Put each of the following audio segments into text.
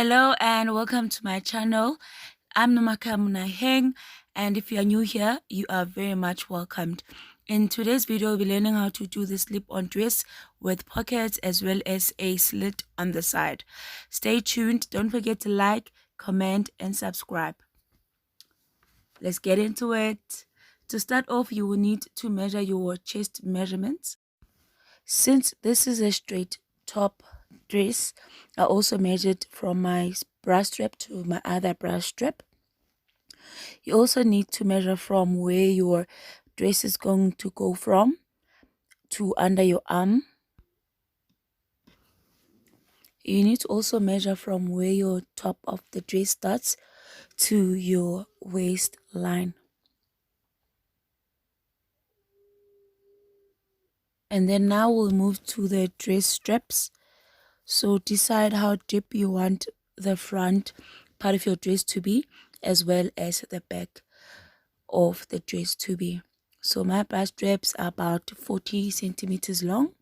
Hello and welcome to my channel. I'm Nomakamuna Heng, and if you are new here, you are very much welcomed. In today's video, we'll be learning how to do the slip-on dress with pockets as well as a slit on the side. Stay tuned. Don't forget to like, comment, and subscribe. Let's get into it. To start off, you will need to measure your chest measurements. Since this is a straight top dress, I also measured from my bra strap to my other bra strap. You also need to measure from where your dress is going to go from to under your arm. You need to also measure from where your top of the dress starts to your waistline. And then now we'll move to the dress straps. So decide how deep you want the front part of your dress to be, as well as the back of the dress to be. So my bra straps are about 40 centimeters long.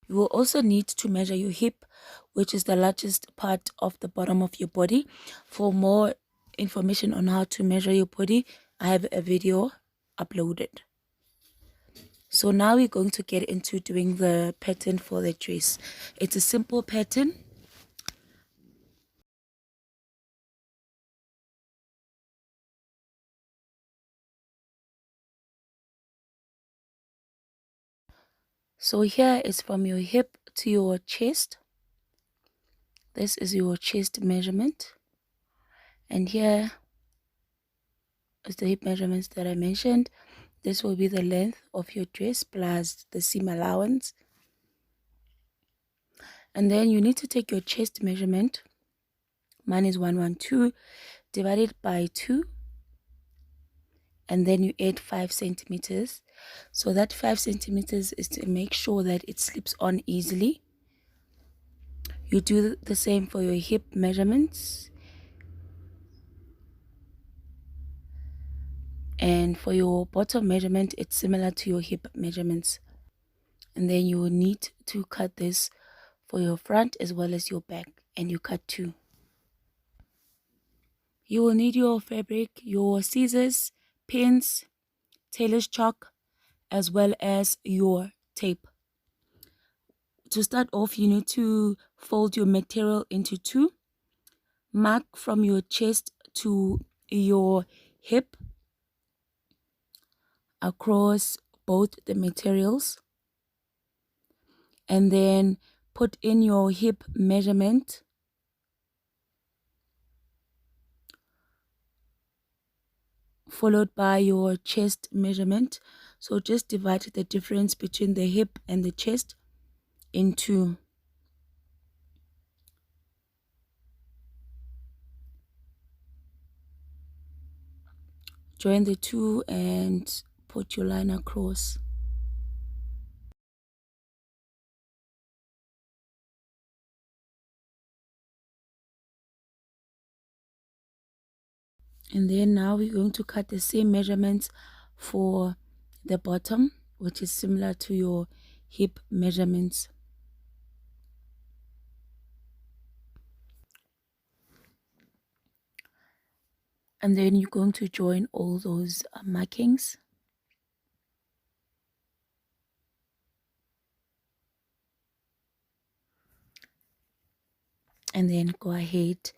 You will also need to measure your hip, which is the largest part of the bottom of your body. For more information on how to measure your body, I have a video uploaded. So now we're going to get into doing the pattern for the dress. It's a simple pattern. So here is from your hip to your chest. This is your chest measurement. And here is the hip measurements that I mentioned. This will be the length of your dress plus the seam allowance. And then you need to take your chest measurement. Mine is 112. Divide it by 2. And then you add 5 centimeters. So that 5 centimeters is to make sure that it slips on easily. You do the same for your hip measurements. And for your bottom measurement, it's similar to your hip measurements. And then you will need to cut this for your front as well as your back, and you cut 2. You will need your fabric, your scissors, pins, tailor's chalk, as well as your tape. To start off, you need to fold your material into 2. Mark from your chest to your hip across both the materials, and then put in your hip measurement, followed by your chest measurement. So just divide the difference between the hip and the chest into 2. Join the 2 and put your line across. And then now we're going to cut the same measurements for the bottom, which is similar to your hip measurements. And then you're going to join all those markings. And then go ahead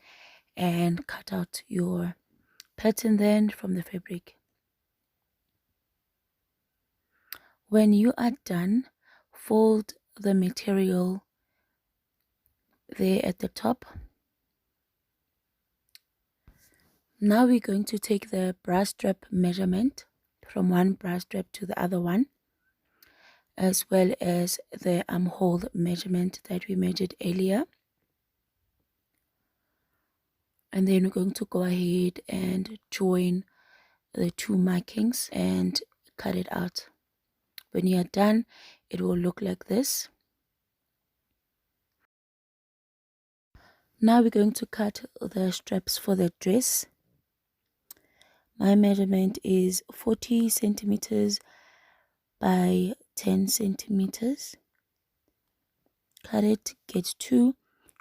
and cut out your pattern then from the fabric. When you are done, fold the material there at the top. Now we're going to take the bra strap measurement from one bra strap to the other one, as well as the armhole measurement that we measured earlier. And then we're going to go ahead and join the 2 markings and cut it out. When you are done, it will look like this. Now we're going to cut the straps for the dress. My measurement is 40 centimeters by 10 centimeters. Cut it, get 2,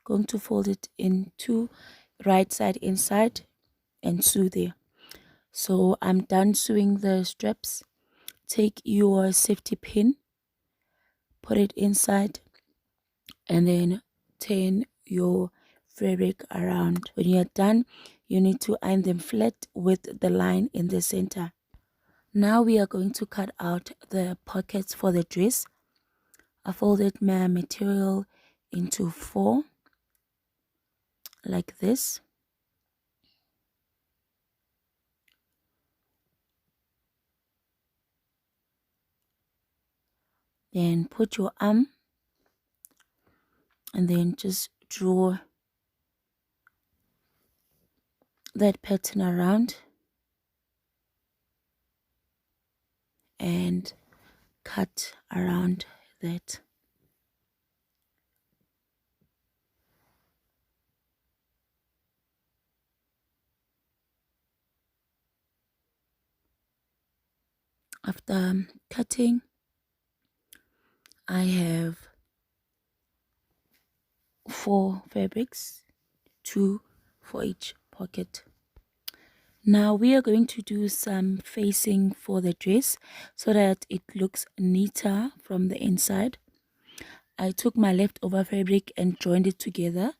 going to fold it into right side inside and sew there. So I'm done sewing the straps. Take your safety pin, put it inside, and then turn your fabric around. When you're done, you need to iron them flat with the line in the center. Now we are going to cut out the pockets for the dress. I folded my material into 4 like this. Then put your arm and then just draw that pattern around and cut around that. After cutting, I have 4 fabrics, 2 for each pocket. Now we are going to do some facing for the dress so that it looks neater from the inside. I took my leftover fabric and joined it together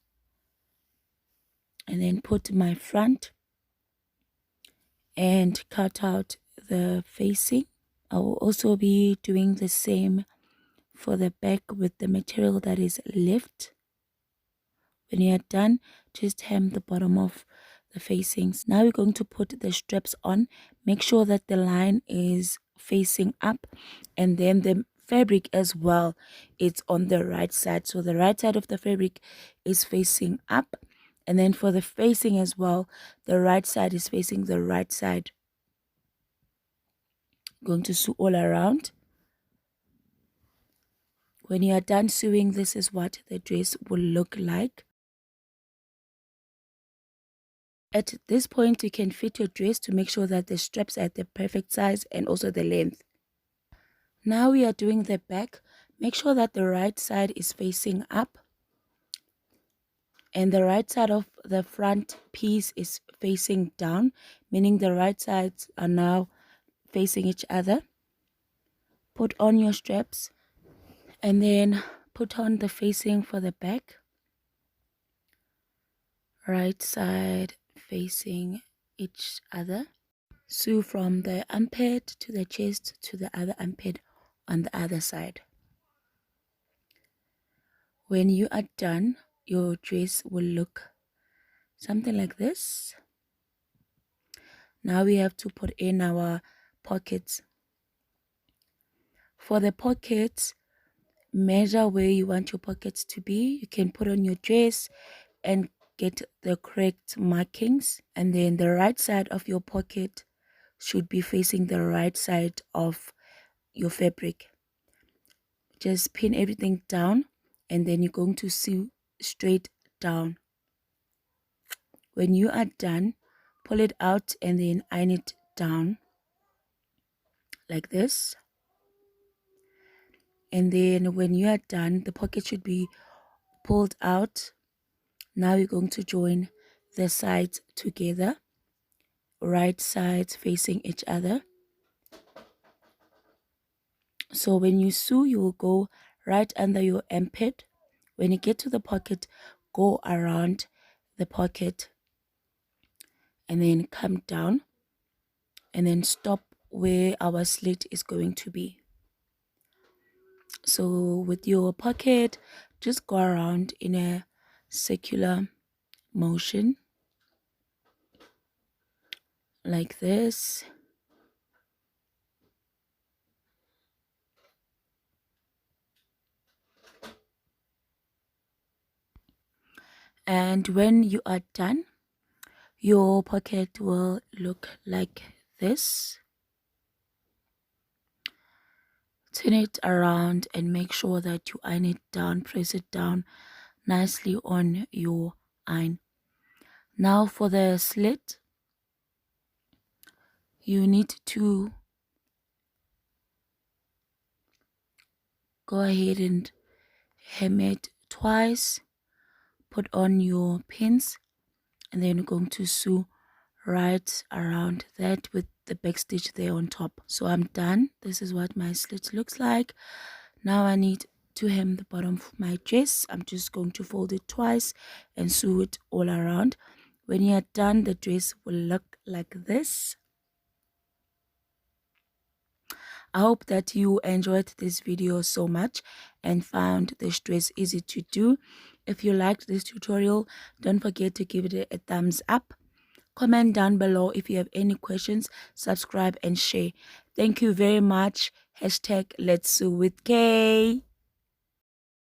and then put my front and cut out the facing. I will also be doing the same for the back with the material that is left. When you are done, just hem the bottom of the facings. Now we're going to put the straps on. Make sure that the line is facing up, and then the fabric as well, it's on the right side. So the right side of the fabric is facing up, and then for the facing as well, the right side is facing the right side. Going to sew all around. When you are done sewing, this is what the dress will look like. At this point, you can fit your dress to make sure that the straps are at the perfect size and also the length. Now we are doing the back. Make sure that the right side is facing up and the right side of the front piece is facing down, meaning the right sides are now facing each other. Put on your straps and then put on the facing for the back. Right side facing each other. Sew from the armpit to the chest to the other armpit on the other side. When you are done, your dress will look something like this. Now we have to put in our pockets. For the pockets, measure where you want your pockets to be. You can put on your dress and get the correct markings, and then the right side of your pocket should be facing the right side of your fabric. Just pin everything down and then you're going to sew straight down. When you are done, pull it out and then iron it down like this. And then when you are done, the pocket should be pulled out. Now you're going to join the sides together, right sides facing each other. So when you sew, you will go right under your armpit. When you get to the pocket, go around the pocket and then come down and then stop where our slit is going to be. So with your pocket, just go around in a circular motion like this. And when you are done, your pocket will look like this. Turn it around and make sure that you iron it down, press it down nicely on your iron. Now for the slit, you need to go ahead and hem it twice. put on your pins, and then you're going to sew right around that with the back stitch there on top. So I'm done. This is what my slit looks like. Now I need to hem the bottom of my dress. I'm just going to fold it twice and sew it all around. When you're done, the dress will look like this. I hope that you enjoyed this video so much and found this dress easy to do. If you liked this tutorial, don't forget to give it a thumbs up. Comment down below if you have any questions, subscribe and share. Thank you very much. Hashtag Let's Sew with Kay.